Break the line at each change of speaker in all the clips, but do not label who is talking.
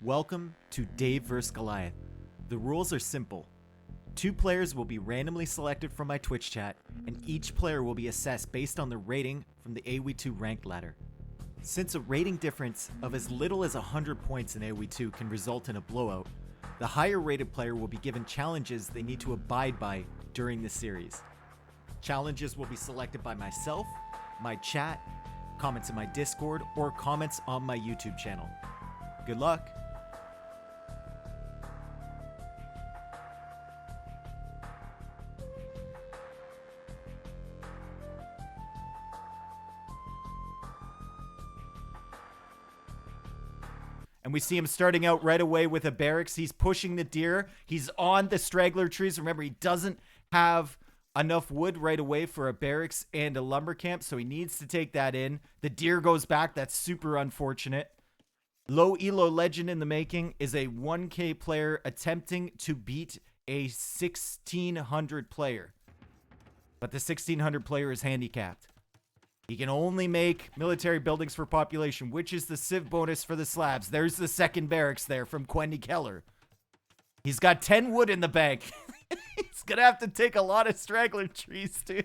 Welcome to Dave vs. Goliath. The rules are simple. 2 players will be randomly selected from my Twitch chat, and each player will be assessed based on their rating from the AoE2 ranked ladder. Since a rating difference of as little as 100 points in AoE2 can result in a blowout, the higher rated player will be given challenges they need to abide by during the series. Challenges will be selected by myself, my chat, comments in my Discord, or comments on my YouTube channel. Good luck! And we see him starting out right away with a barracks. He's pushing the deer. He's on the straggler trees. Remember, he doesn't have enough wood right away for a barracks and a lumber camp, so he needs to take that in. The deer goes back. That's super unfortunate. Low ELO legend in the making is a 1K player attempting to beat a 1600 player. But the 1600 player is handicapped. He can only make military buildings for population, which is the civ bonus for the Slavs. There's the second barracks there from Kelar. He's got 10 wood in the bank. He's going to have to take a lot of straggler trees, dude.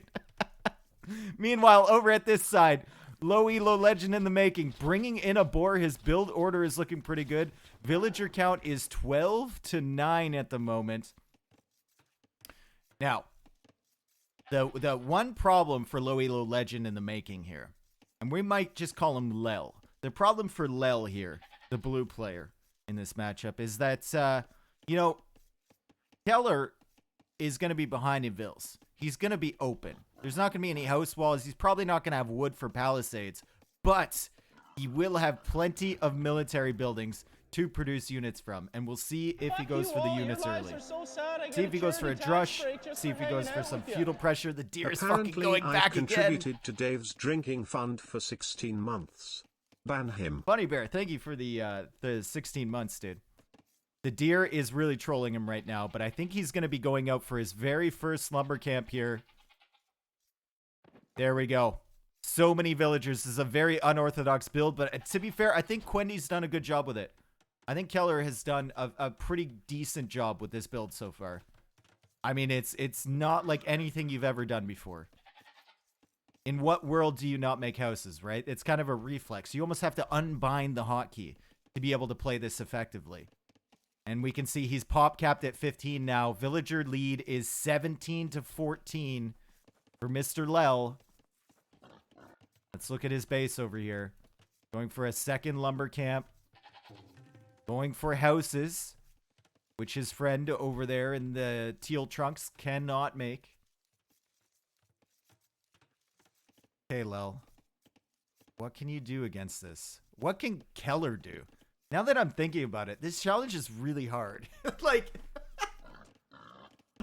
Meanwhile, over at this side, low ELO legend in the making. Bringing in a boar. His build order is looking pretty good. Villager count is 12 to 9 at the moment. Now, the one problem for low ELO legend in the making here, and we might just call him Lel. The problem for Lel here, the blue player in this matchup, is that, Kelar is going to be behind in Vils. He's going to be open. There's not going to be any house walls. He's probably not going to have wood for palisades, but he will have plenty of military buildings to produce units from, and we'll see if he goes for the units early. See if he goes for a drush, see if he goes for some feudal pressure. The deer is fucking going back again.
Apparently I contributed to Dave's drinking fund for 16 months. Ban him.
Bunny Bear, thank you for the 16 months, dude. The deer is really trolling him right now, but I think he's going to be going out for his very first lumber camp here. There we go. So many villagers. This is a very unorthodox build, but to be fair, I think Quendy's done a good job with it. I think Kelar has done a pretty decent job with this build so far. I mean, it's not like anything you've ever done before. In what world do you not make houses, right? It's kind of a reflex. You almost have to unbind the hotkey to be able to play this effectively. And we can see he's pop capped at 15 now. Villager lead is 17 to 14 for Mr. Lel. Let's look at his base over here. Going for a second lumber camp. Going for houses, which his friend over there in the teal trunks cannot make. Okay, Lel. What can you do against this? What can Kelar do? Now that I'm thinking about it, this challenge is really hard. Like,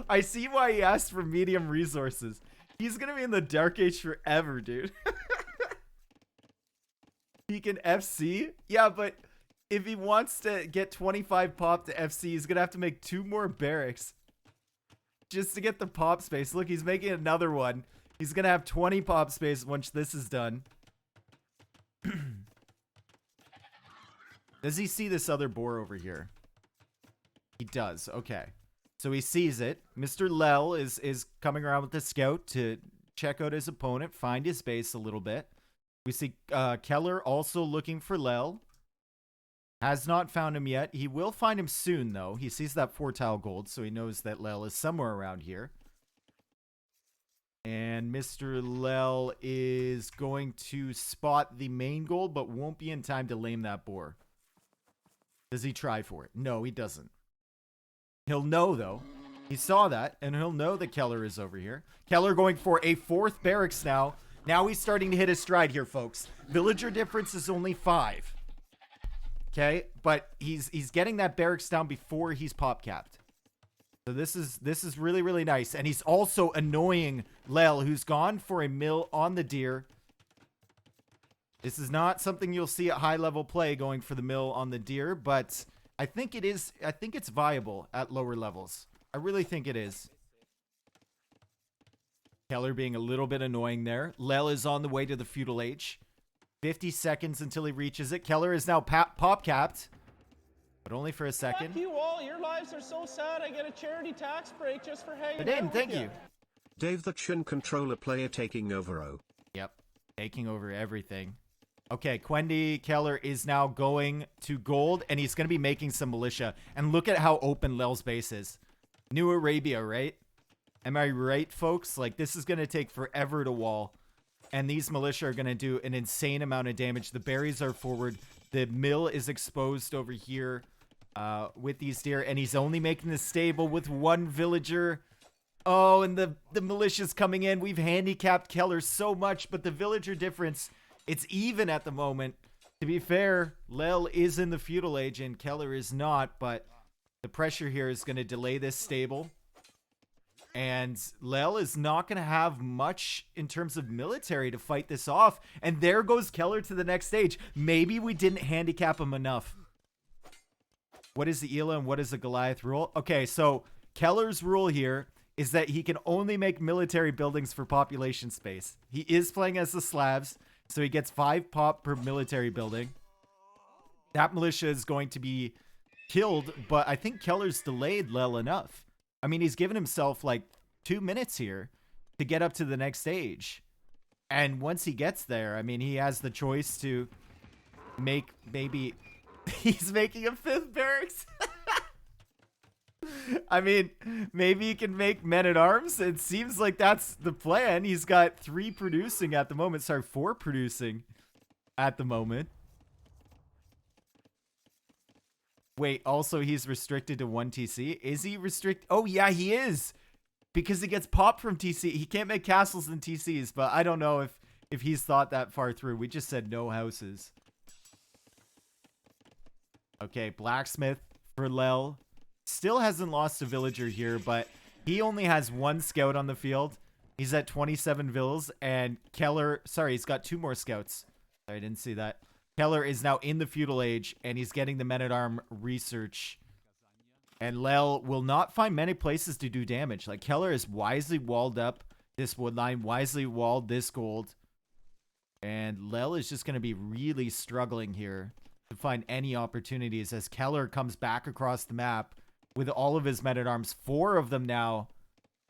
I see why he asked for medium resources. He's going to be in the Dark Age forever, dude. He can FC? Yeah, but if he wants to get 25 pop to FC, he's going to have to make 2 more barracks just to get the pop space. Look, he's making another one. He's going to have 20 pop space once this is done. Does he see this other boar over here? He does. Okay. So he sees it. Mr. Lel is coming around with the scout to check out his opponent, find his base a little bit. We see Kelar also looking for Lel. Has not found him yet. He will find him soon, though. He sees that 4-tile gold, so he knows that Lel is somewhere around here. And Mr. Lel is going to spot the main gold, but won't be in time to lame that boar. Does he try for it? No, he doesn't. He'll know, though. He saw that, and he'll know that Kelar is over here. Kelar going for a 4th barracks now. Now he's starting to hit his stride here, folks. Villager difference is only 5. Okay, but he's getting that barracks down before he's pop capped. So this is really, really nice. And he's also annoying Lel, who's gone for a mill on the deer. This is not something you'll see at high level play, going for the mill on the deer, but I think it is. I think it's viable at lower levels. I really think it is. Kelar being a little bit annoying there. Lel is on the way to the feudal age. 50 seconds until he reaches it. Kelar is now pop capped. But but only for a second.
Fuck you all. Your lives are so sad. I get a charity tax break just for hanging
But
out with
thank
you.
you.
Dave the Chin controller player taking over O.
Yep, taking over everything. Okay, Quendi Keller is now going to gold, and he's going to be making some militia. And look at how open Lel's base is. New Arabia, right? Am I right, folks? Like, this is going to take forever to wall. And these militia are going to do an insane amount of damage. The berries are forward. The mill is exposed over here with these deer. And he's only making the stable with one villager. Oh, and the militia's coming in. We've handicapped Keller so much, but the villager difference... It's even at the moment. To be fair, Lel is in the feudal age and Keller is not, but the pressure here is going to delay this stable. And Lel is not going to have much in terms of military to fight this off. And there goes Keller to the next stage. Maybe we didn't handicap him enough. What is the ELO and what is the Goliath rule? Okay, so Keller's rule here is that he can only make military buildings for population space. He is playing as the Slavs. So he gets 5 pop per military building. That militia is going to be killed, but I think Keller's delayed Lel enough. I mean, he's given himself like 2 minutes here to get up to the next stage. And once he gets there, I mean, he has the choice to make maybe... He's making a 5th barracks. I mean, maybe he can make men-at-arms. It seems like that's the plan. He's got 3 producing at the moment. Sorry, 4 producing at the moment. Wait, also he's restricted to 1 TC. Is he restricted? Oh, yeah, he is. Because he gets popped from TC. He can't make castles in TCs, but I don't know if he's thought that far through. We just said no houses. Okay, blacksmith for Lel. Still hasn't lost a villager here, but he only has 1 scout on the field. He's at 27 vills, and Keller... Sorry, he's got 2 more scouts. Sorry, I didn't see that. Keller is now in the feudal age, and he's getting the men-at-arm research. And Lel will not find many places to do damage. Like, Keller has wisely walled up this wood line, wisely walled this gold. And Lel is just going to be really struggling here to find any opportunities as Keller comes back across the map with all of his men-at-arms, 4 of them now.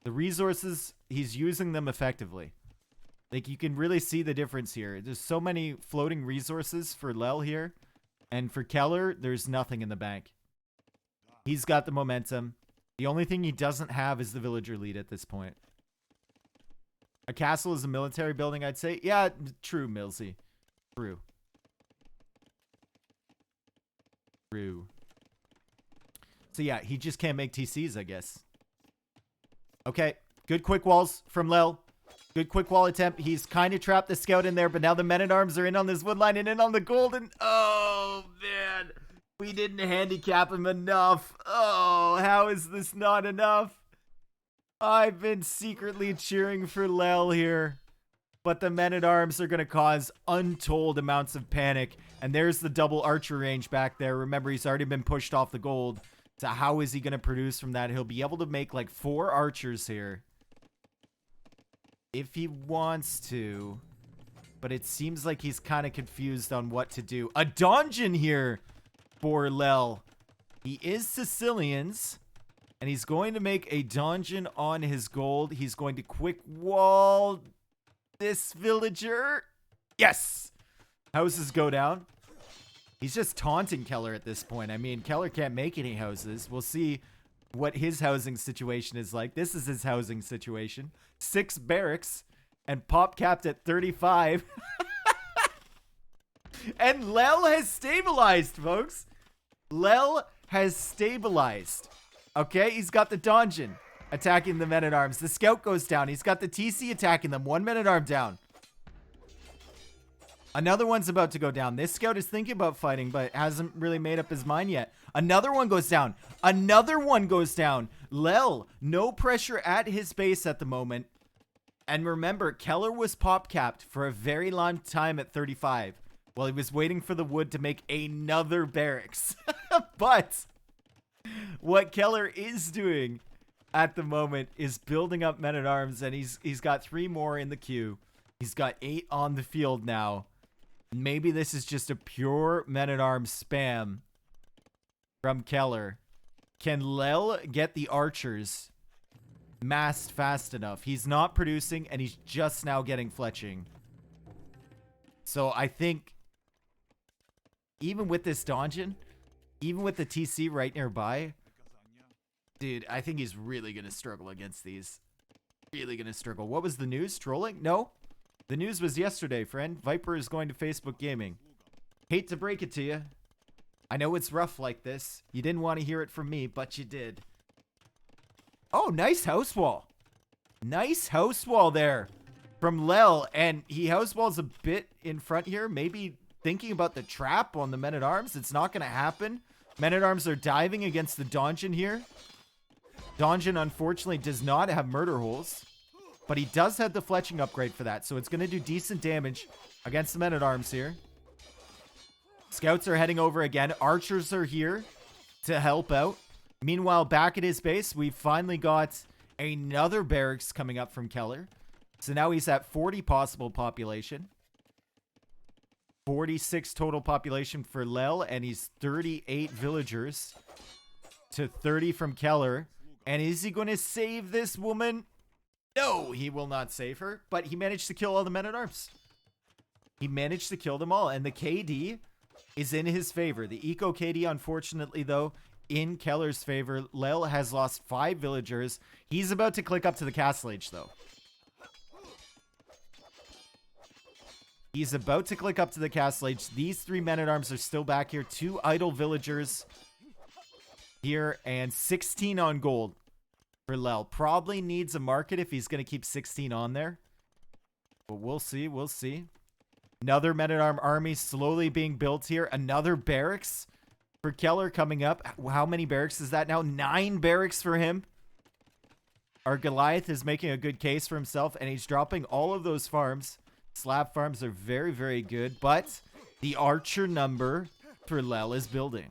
The resources, he's using them effectively. Like, you can really see the difference here. There's so many floating resources for Lel here. And for Keller, there's nothing in the bank. He's got the momentum. The only thing he doesn't have is the villager lead at this point. A castle is a military building, I'd say. Yeah, true, Millsy. True. True. So yeah, he just can't make TCs, I guess. Okay, good quick walls from Lel. Good quick wall attempt. He's kind of trapped the scout in there, but now the men-at-arms are in on this wood line and in on the golden. Oh, man. We didn't handicap him enough. Oh, how is this not enough? I've been secretly cheering for Lel here, but the men-at-arms are going to cause untold amounts of panic. And there's the double archer range back there. Remember, he's already been pushed off the gold. So how is he going to produce from that? He'll be able to make like 4 archers here if he wants to. But it seems like he's kind of confused on what to do. A donjon here for Lel. He is Sicilians. And he's going to make a donjon on his gold. He's going to quick wall this villager. Yes! Houses go down. He's just taunting Keller at this point. I mean, Keller can't make any houses. We'll see what his housing situation is like. This is his housing situation. 6 barracks and pop capped at 35. And Lel has stabilized, folks. Lel has stabilized. Okay, he's got the donjon attacking the men-at-arms. The scout goes down. He's got the TC attacking them. 1 men-at-arm down. Another one's about to go down. This scout is thinking about fighting, but hasn't really made up his mind yet. Another one goes down. Another one goes down. Lel, no pressure at his base at the moment. And remember, Keller was pop capped for a very long time at 35 while he was waiting for the wood to make another barracks. But what Keller is doing at the moment is building up men-at-arms, and he's got 3 more in the queue. He's got 8 on the field now. Maybe this is just a pure men-at-arms spam. from Kelar. Can Lel get the archers massed fast enough? He's not producing, and he's just now getting fletching. So I think even with this donjon, even with the TC right nearby, dude, I think he's really going to struggle against these. Really going to struggle. What was the news? Trolling? No. The news was yesterday, friend. Viper is going to Facebook Gaming. Hate to break it to you. I know it's rough like this. You didn't want to hear it from me, but you did. Oh, nice house wall. Nice house wall there from Lel. And he house walls a bit in front here. Maybe thinking about the trap on the men-at-arms. It's not going to happen. Men-at-arms are diving against the donjon here. Donjon, unfortunately, does not have murder holes. But he does have the fletching upgrade for that. So it's going to do decent damage against the men-at-arms here. Scouts are heading over again. Archers are here to help out. Meanwhile, back at his base, we've finally got another barracks coming up from Kelar. So now he's at 40 possible population. 46 total population for Lel, and he's 38 villagers to 30 from Kelar. And is he going to save this woman? No, he will not save her, but he managed to kill all the men-at-arms. He managed to kill them all, and the KD is in his favor. The eco KD, unfortunately, though, in Kellar's favor. Lel has lost 5 villagers. He's about to click up to the castle age, though. He's about to click up to the castle age. These 3 men-at-arms are still back here. 2 idle villagers here, and 16 on gold for Lel. Probably needs a market if he's going to keep 16 on there. But we'll see. We'll see. Another men-at-arm army slowly being built here. Another barracks for Kelar coming up. How many barracks is that now? 9 barracks for him. Our Goliath is making a good case for himself, and he's dropping all of those farms. Slab farms are very, very good, but the archer number for Lel is building.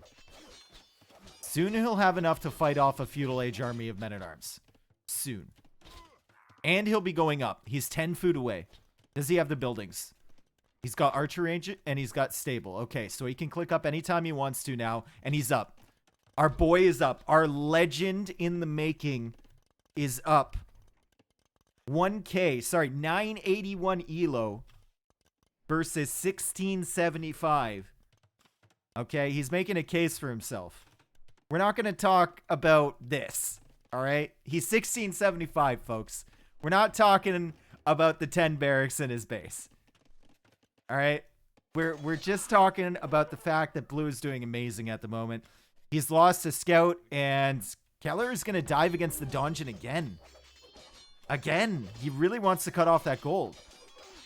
Soon he'll have enough to fight off a feudal age army of men-at-arms. Soon. And he'll be going up. He's 10 food away. Does he have the buildings? He's got archer range and he's got stable. Okay, so he can click up anytime he wants to now, and he's up. Our boy is up. Our legend in the making is up. 981 ELO versus 1675. Okay, he's making a case for himself. We're not going to talk about this, all right? He's 1675, folks. We're not talking about the 10 barracks in his base. All right, we're just talking about the fact that Blue is doing amazing at the moment. He's lost a scout, and Kelar is going to dive against the donjon again. Again, he really wants to cut off that gold.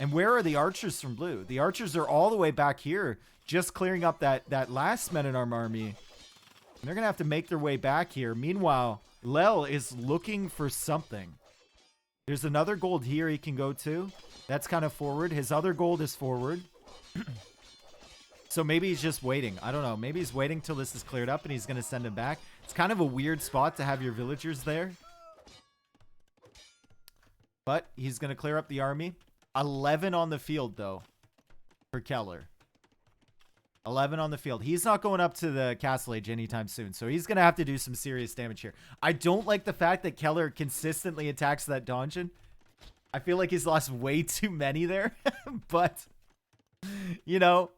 And where are the archers from Blue? The archers are all the way back here, just clearing up that last men-at-arm army. And they're going to have to make their way back here. Meanwhile, Lel is looking for something. There's another gold here he can go to. That's kind of forward. His other gold is forward. So maybe he's just waiting. I don't know. Maybe he's waiting till this is cleared up and he's going to send him back. It's kind of a weird spot to have your villagers there. But he's going to clear up the army. 11 on the field, though, for Kelar. 11 on the field. He's not going up to the castle age anytime soon, so he's going to have to do some serious damage here. I don't like the fact that Kelar consistently attacks that donjon. I feel like he's lost way too many there, but, you know,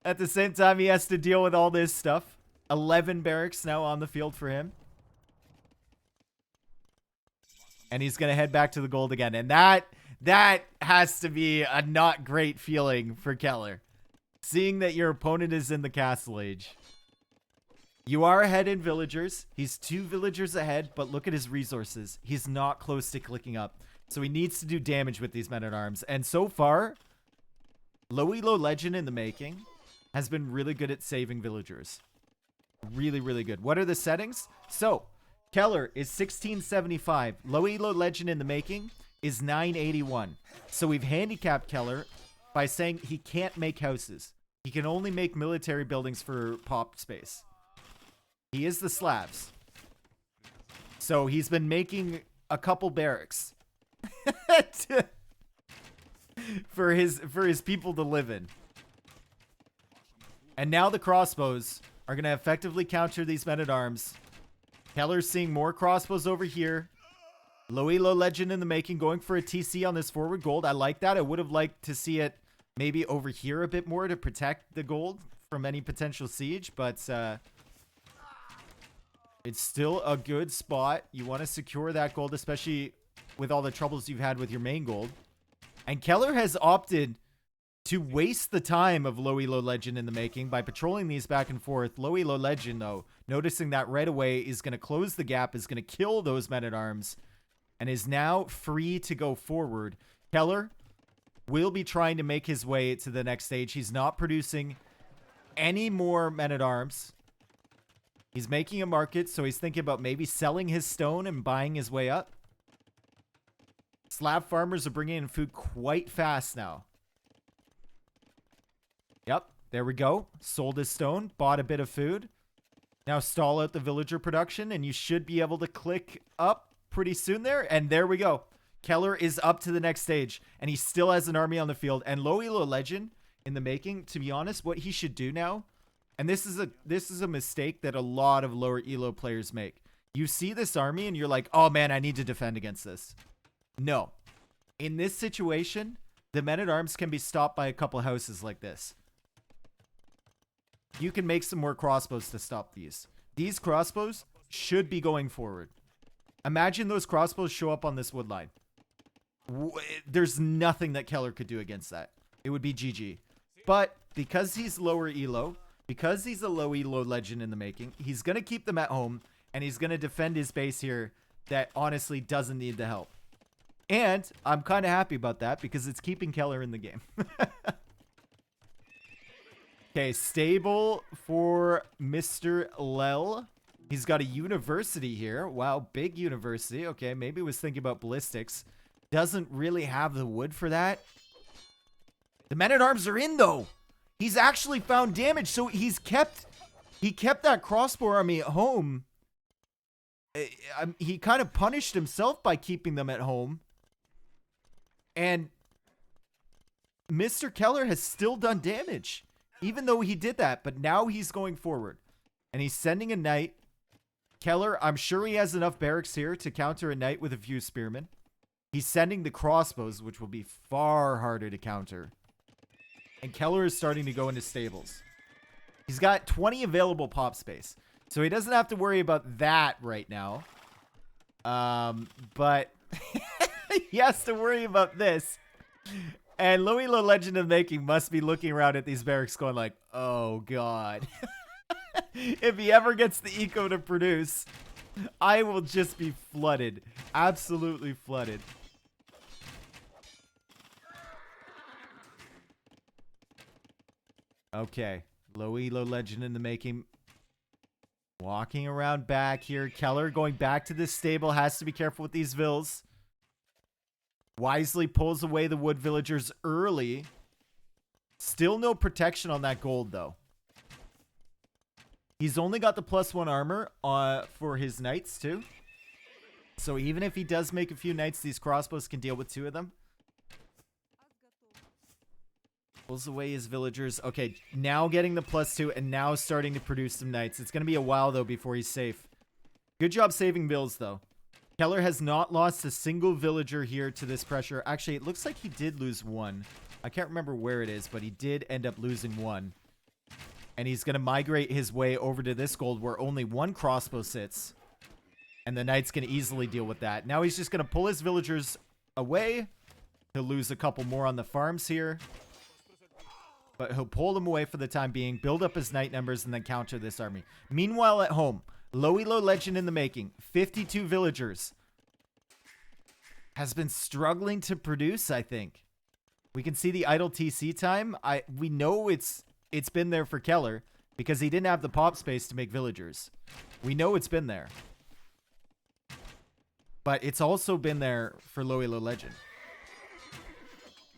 at the same time, he has to deal with all this stuff. 11 barracks now on the field for him. And he's going to head back to the gold again. And that has to be a not great feeling for Kelar. Seeing that your opponent is in the castle age. You are ahead in villagers. He's 2 villagers ahead, but look at his resources. He's not close to clicking up. So he needs to do damage with these men-at-arms. And so far, low elo legend in the making has been really good at saving villagers. Really, really good. What are the settings? So, Kelar is 1675. Low elo legend in the making is 981. So we've handicapped Kelar by saying he can't make houses. He can only make military buildings for pop space. He is the Slavs. So he's been making a couple barracks for his people to live in. And now the crossbows are going to effectively counter these men-at-arms. Keller's seeing more crossbows over here. Low elo legend in the making, going for a TC on this forward gold. I like that. I would have liked to see it maybe over here a bit more to protect the gold from any potential siege, but it's still a good spot. You want to secure that gold, especially with all the troubles you've had with your main gold. And Kelar has opted to waste the time of Low Elo Legend in the making by patrolling these back and forth. Low Elo Legend, though, noticing that right away, is going to close the gap, is going to kill those men-at-arms, and is now free to go forward. Kelar will be trying to make his way to the next stage. He's not producing any more men-at-arms. He's making a market, so he's thinking about maybe selling his stone and buying his way up. Slav farmers are bringing in food quite fast now. Yep, there we go. Sold his stone, bought a bit of food. Now stall out the villager production, and you should be able to click up pretty soon there. And there we go. Kelar is up to the next stage, and he still has an army on the field. And Low Elo Legend in the making, to be honest, what he should do now, and this is a mistake that a lot of lower elo players make. You see this army, and you're like, oh man, I need to defend against this. No. In this situation, the men-at-arms can be stopped by a couple houses like this. You can make some more crossbows to stop these. These crossbows should be going forward. Imagine those crossbows show up on this wood line. There's nothing that Kelar could do against that. It would be GG. But because he's lower elo, because he's a low elo legend in the making, he's going to keep them at home, and he's going to defend his base here that honestly doesn't need the help. And I'm kind of happy about that because it's keeping Kelar in the game. Okay, stable for Mr. Lel. He's got a university here. Wow, big university. Okay, maybe was thinking about ballistics. Doesn't really have the wood for that. The men-at-arms are in, though. He's actually found damage, so he kept that crossbow army at home. He kind of punished himself by keeping them at home. And Mr. Kelar has still done damage, even though he did that. But now he's going forward, and he's sending a knight. Kelar, I'm sure he has enough barracks here to counter a knight with a few spearmen. He's sending the crossbows, which will be far harder to counter. And Kelar is starting to go into stables. He's got 20 available pop space, so he doesn't have to worry about that right now. But he has to worry about this. And Low Elo Legend of the Making must be looking around at these barracks going like, oh god. If he ever gets the eco to produce, I will just be flooded. Absolutely flooded. Okay. Low Elo Legend in the Making. Walking around back here. Kelar going back to this stable. Has to be careful with these vills. Wisely pulls away the wood villagers early. Still no protection on that gold, though. He's only got the +1 armor for his knights, too. So even if he does make a few knights, these crossbows can deal with 2 of them. Pulls away his villagers. Okay, now getting the +2 and now starting to produce some knights. It's going to be a while, though, before he's safe. Good job saving vills, though. Kelar has not lost a single villager here to this pressure. Actually, it looks like he did lose 1. I can't remember where it is, but he did end up losing 1. And he's going to migrate his way over to this gold where only 1 crossbow sits. And the knights can easily deal with that. Now he's just going to pull his villagers away. He'll lose a couple more on the farms here. But he'll pull them away for the time being, build up his knight numbers, and then counter this army. Meanwhile, at home, Low Elo Legend in the Making, 52 villagers. Has been struggling to produce, I think. We can see the idle TC time. We know it's been there for Kelar because he didn't have the pop space to make villagers. We know it's been there. But it's also been there for Low Elo Legend.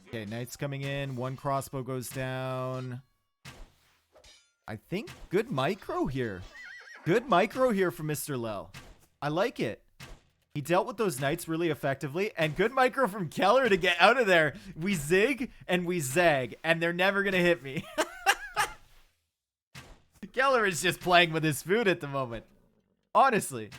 Okay, knights coming in. 1 crossbow goes down. I think good micro here. Good micro here from Mr. Lel. I like it. He dealt with those knights really effectively. And good micro from Kelar to get out of there. We zig and we zag. And they're never going to hit me. Keller is just playing with his food at the moment. Honestly.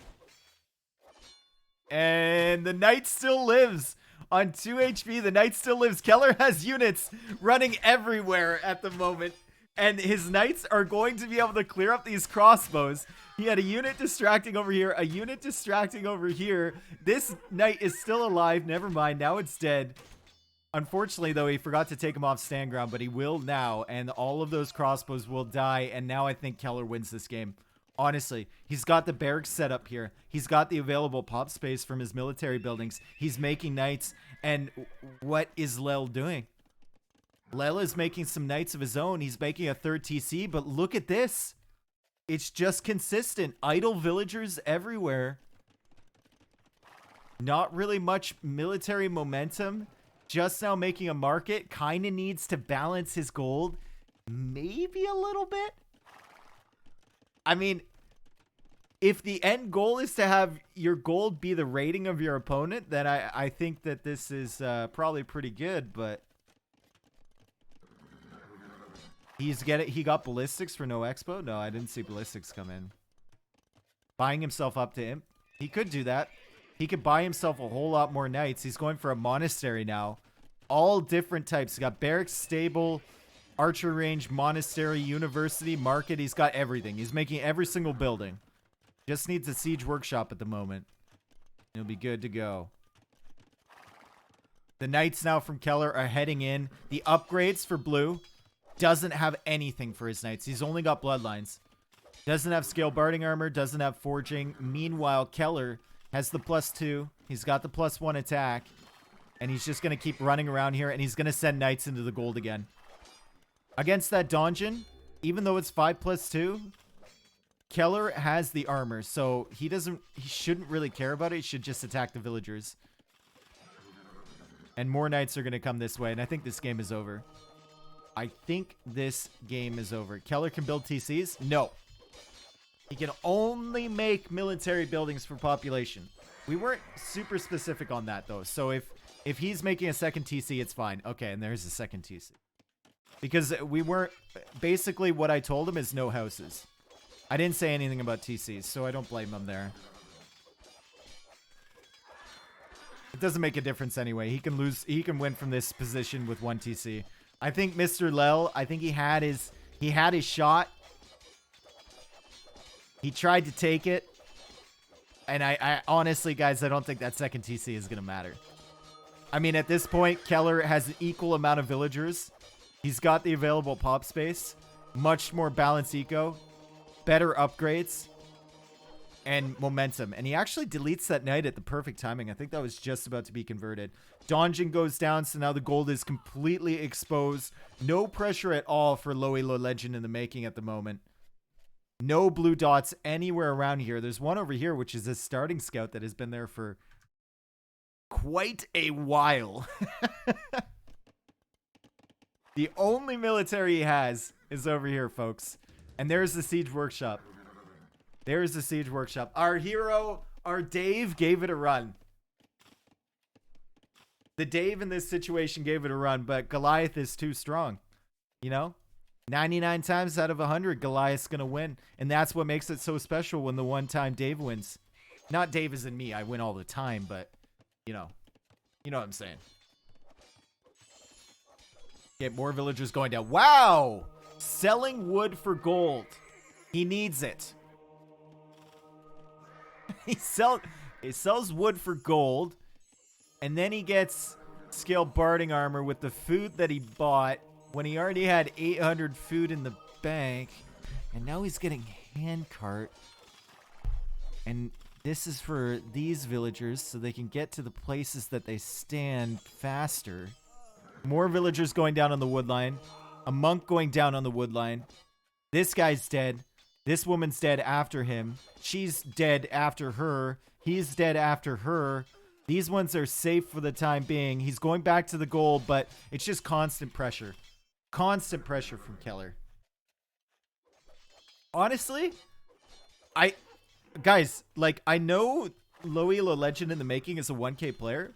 And the knight still lives. On 2 HP, the knight still lives. Keller has units running everywhere at the moment. And his knights are going to be able to clear up these crossbows. He had a unit distracting over here, a unit distracting over here. This knight is still alive. Never mind. Now it's dead. Unfortunately, though, he forgot to take him off stand ground, but he will now. And all of those crossbows will die. And now I think Keller wins this game. Honestly, he's got the barracks set up here. He's got the available pop space from his military buildings. He's making knights. And what is Lel doing? Lel is making some knights of his own. He's making a third TC, but look at this. It's just consistent. Idle villagers everywhere. Not really much military momentum. Just now making a market. Kind of needs to balance his gold. Maybe a little bit. I mean, if the end goal is to have your gold be the rating of your opponent, then I think that this is probably pretty good, but he got ballistics for no expo? No, I didn't see ballistics come in. Buying himself up to him. He could do that. He could buy himself a whole lot more knights. He's going for a monastery now. All different types. He got barracks, stable, archer range, monastery, university, market. He's got everything. He's making every single building. Just needs a siege workshop at the moment. He'll be good to go. The knights now from Keller are heading in. The upgrades for blue doesn't have anything for his knights. He's only got bloodlines. Doesn't have scale barding armor. Doesn't have forging. Meanwhile, Keller has the +2. He's got the +1 attack. And he's just going to keep running around here. And he's going to send knights into the gold again. Against that donjon, even though it's 5+2, Keller has the armor, so he shouldn't really care about it. He should just attack the villagers. And more knights are going to come this way, and I think this game is over. I think this game is over. Keller can build TCs? No. He can only make military buildings for population. We weren't super specific on that, though, so if he's making a second TC, it's fine. Okay, and there's a second TC. Because we weren't... Basically, what I told him is no houses. I didn't say anything about TCs, so I don't blame him there. It doesn't make a difference anyway. He can win from this position with 1 TC. I think Mr. Lel, I think he had his shot. He tried to take it. And I honestly, guys, I don't think that second TC is going to matter. I mean, at this point, Keller has an equal amount of villagers. He's got the available pop space. Much more balanced eco. Better upgrades. And momentum. And he actually deletes that knight at the perfect timing. I think that was just about to be converted. Donjon goes down, so now the gold is completely exposed. No pressure at all for low elo legend in the making at the moment. No blue dots anywhere around here. There's one over here, which is a starting scout that has been there for quite a while. The only military he has is over here, folks. And there's the siege workshop. There's the siege workshop. Our hero, our Dave, gave it a run. The Dave in this situation gave it a run, but Goliath is too strong. You know? 99 times out of 100, Goliath's going to win. And that's what makes it so special when the one time Dave wins. Not Dave as in me. I win all the time, but, you know. You know what I'm saying. Get more villagers going down. Wow! Selling wood for gold. He needs it. He sells wood for gold. And then he gets scale barding armor with the food that he bought when he already had 800 food in the bank. And now he's getting handcart. And this is for these villagers so they can get to the places that they stand faster. More villagers going down on the wood line. A monk going down on the wood line. This guy's dead. This woman's dead after him. She's dead after her. He's dead after her. These ones are safe for the time being. He's going back to the goal, but it's just constant pressure. Constant pressure from Keller. Honestly, guys, like, I know low elo legend in the making is a 1K player,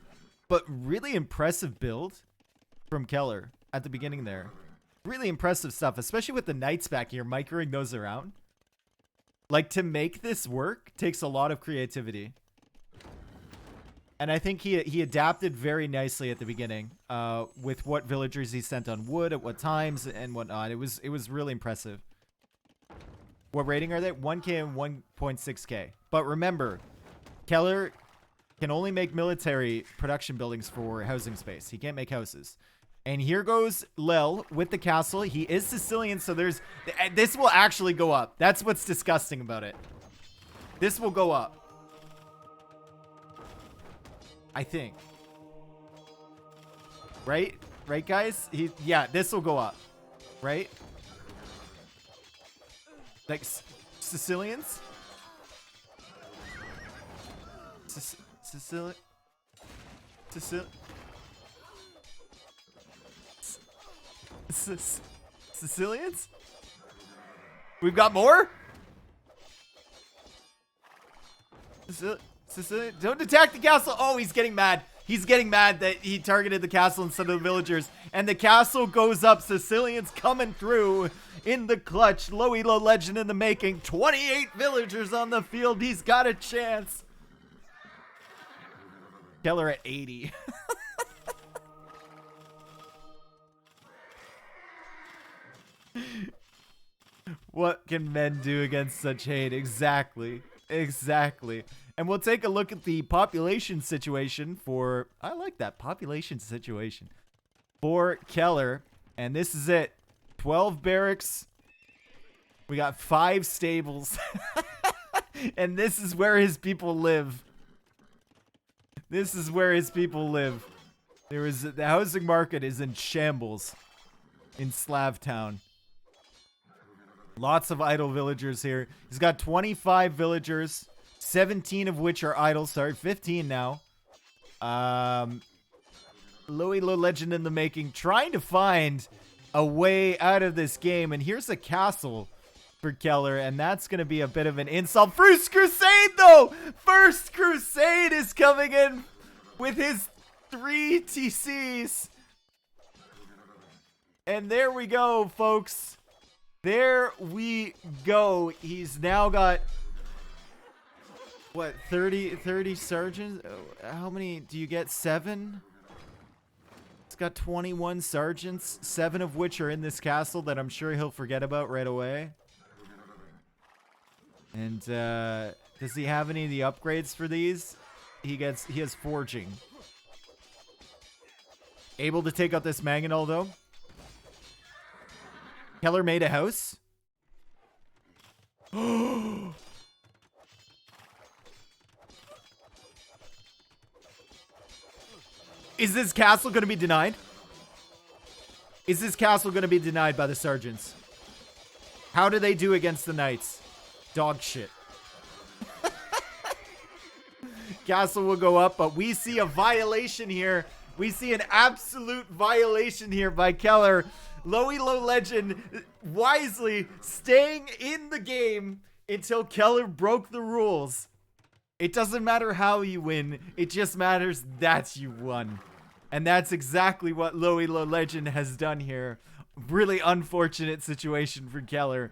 but really impressive build from Keller at the beginning there. Really impressive stuff, especially with the knights back here, microing those around. Like, to make this work takes a lot of creativity. And I think he adapted very nicely at the beginning with what villagers he sent on wood at what times and whatnot. It was really impressive. What rating are they? 1K and 1.6K. But remember, Kelar can only make military production buildings for housing space. He can't make houses. And here goes Lel with the castle. He is Sicilian, so this will actually go up. That's what's disgusting about it. This will go up. I think. Right? Right, guys? Yeah, this will go up. Right? Like, Sicilians? Sicilians? We've got more? Sicilian? Don't attack the castle. Oh, he's getting mad. He's getting mad that he targeted the castle instead of the villagers. And the castle goes up. Sicilians coming through in the clutch. Low Elo legend in the making. 28 villagers on the field. He's got a chance. Kelar at 80. What can men do against such hate? Exactly. Exactly. And we'll take a look at the population situation for... I like that. Population situation. For Kelar. And this is it. 12 barracks. We got 5 stables. And this is where his people live. This is where his people live. The housing market is in shambles. In Slavtown. Lots of idle villagers here. He's got 25 villagers. 17 of which are idle. Sorry, 15 now. Low Elo legend in the making. Trying to find a way out of this game. And here's a castle for Kelar. And that's going to be a bit of an insult. First Crusade, though! First Crusade is coming in with his 3 TCs. And there we go, folks. There we go. He's now got, what, 30 sergeants? How many do you get? 7? It's got 21 sergeants, 7 of which are in this castle that I'm sure he'll forget about right away. And does he have any of the upgrades for these? He has forging. Able to take out this mangonel, though. Kelar made a house. Is this castle going to be denied? Is this castle going to be denied by the sergeants? How do they do against the knights? Dog shit. Castle will go up, but we see a violation here. We see an absolute violation here by Kelar. Low Elo legend wisely staying in the game until Kelar broke the rules. It doesn't matter how you win. It just matters that you won. And that's exactly what Low Elo legend has done here. Really unfortunate situation for Kelar.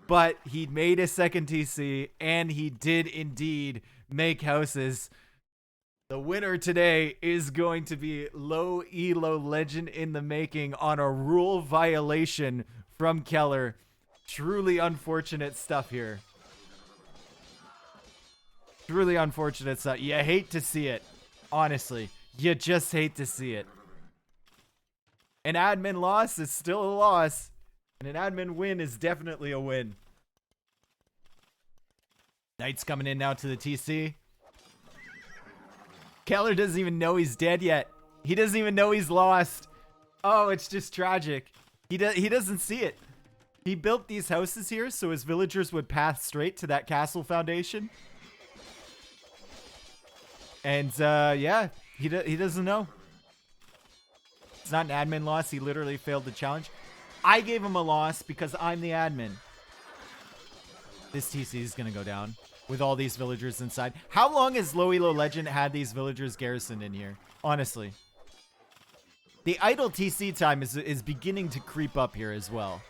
But he made a second TC and he did indeed make houses. The winner today is going to be Low Elo legend in the making on a rule violation from Kelar. Truly unfortunate stuff here. Truly unfortunate stuff. You hate to see it. Honestly, you just hate to see it. An admin loss is still a loss, and an admin win is definitely a win. Knights coming in now to the TC. Kelar doesn't even know he's dead yet. He doesn't even know he's lost. Oh, it's just tragic. He doesn't see it. He built these houses here so his villagers would pass straight to that castle foundation. And yeah, he doesn't know. It's not an admin loss. He literally failed the challenge. I gave him a loss because I'm the admin. This TC is going to go down with all these villagers inside. How long has Low Elo legend had these villagers garrisoned in here? Honestly. The idle TC time is beginning to creep up here as well.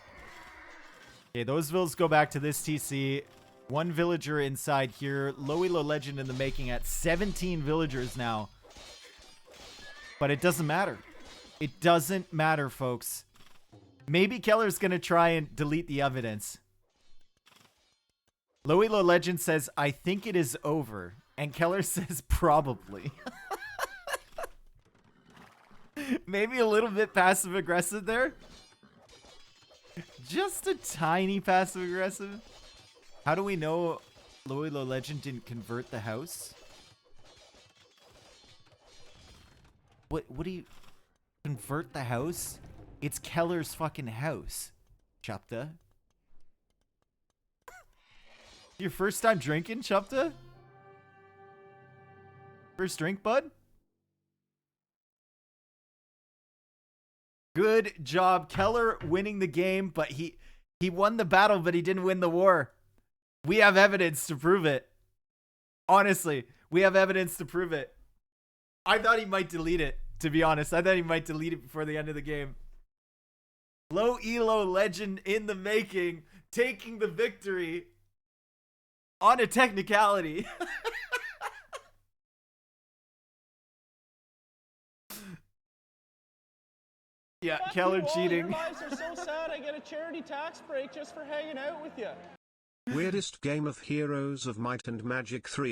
Okay, those villas go back to this TC. One villager inside here. Low Elo Legend in the making at 17 villagers now. But it doesn't matter. It doesn't matter, folks. Maybe Keller's going to try and delete the evidence. Low Elo Legend says, I think it is over. And Keller says, probably. Maybe a little bit passive-aggressive there. Just a tiny passive-aggressive. How do we know Low Elo Legend didn't convert the house? What do you... Convert the house? It's Keller's fucking house. Chupta. Your first time drinking, Chupta? First drink, bud? Good job. Keller winning the game, but he won the battle, but he didn't win the war. We have evidence to prove it. Honestly, we have evidence to prove it. I thought he might delete it, to be honest. I thought he might delete it before the end of the game. Low Elo Legend in the making, taking the victory on a technicality. Yeah,
Fuck
Keller
you all,
cheating.
Your lives are so sad. I get a charity tax break just for hanging out with you.
Weirdest game of Heroes of Might and Magic 3